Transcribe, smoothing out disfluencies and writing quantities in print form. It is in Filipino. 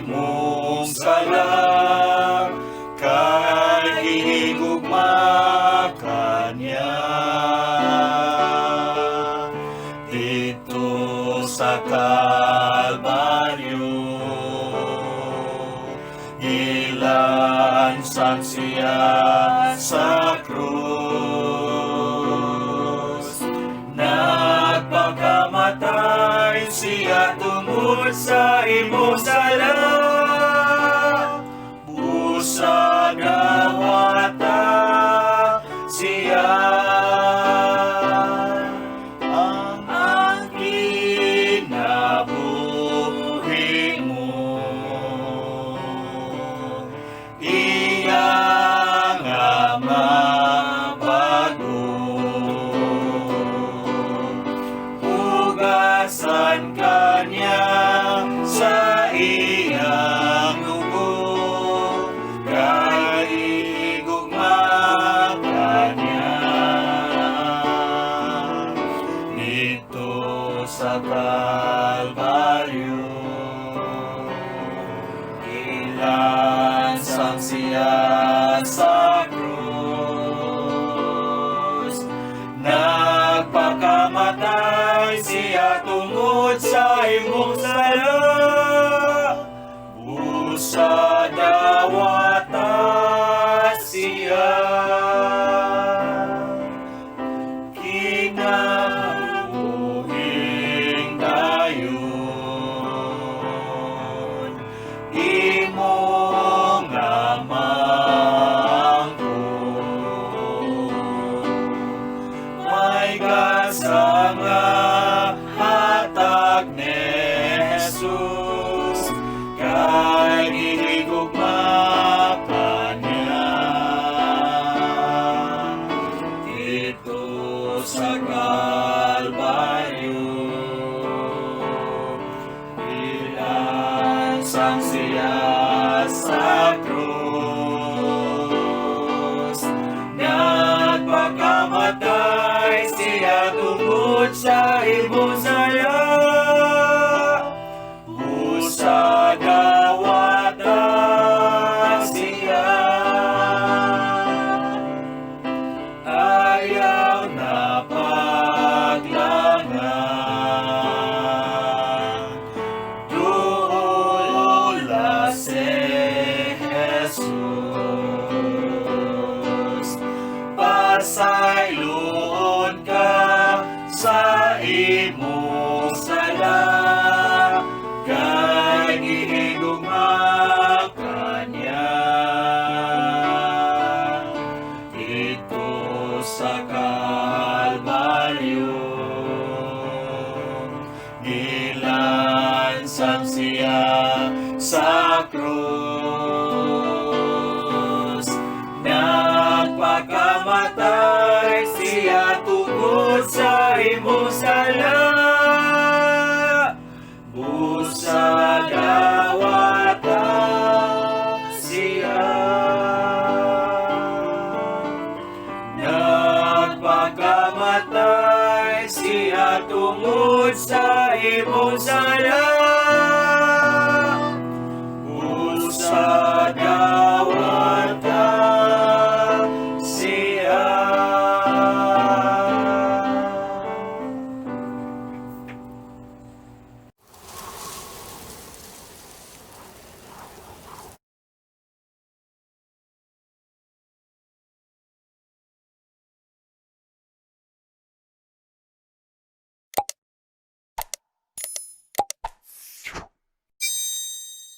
imong sala, kay gihigugma kaniya. Dito sa Kalbaryo, gilansan siya sa krus. Nagpakamatay siya tungod sa imong sala, busa dawata siya. Ang kinabuhi mo, iya nga mabago. Hugasan kanya sa iyang dugo, kay igugma kanya. Dito sa Kalbaryo, ilansang siya sa krus. Nagpakamatay siya tungod sa imong sala, busa dawata siya. Kinabuhing dayon, imong amangkon. May kasanga hatag ni Jesus, kay gihigugma kaniya. Dito sa Kalbaryo, ilansang siya sa krus. Nagpakamatay siya tungod sa imong sala, busa dawata siya. Ayaw na paglangan, duula si Jesus. Pasayloon ka sa imong sala, kay gihigugma kaniya. Dito sa Kalbaryo, gilansan siya sa krus. Nagpakamatay siya tungod sa imong sala, busa dawata siya. Nagpakamatay siya tungod sa imong sala,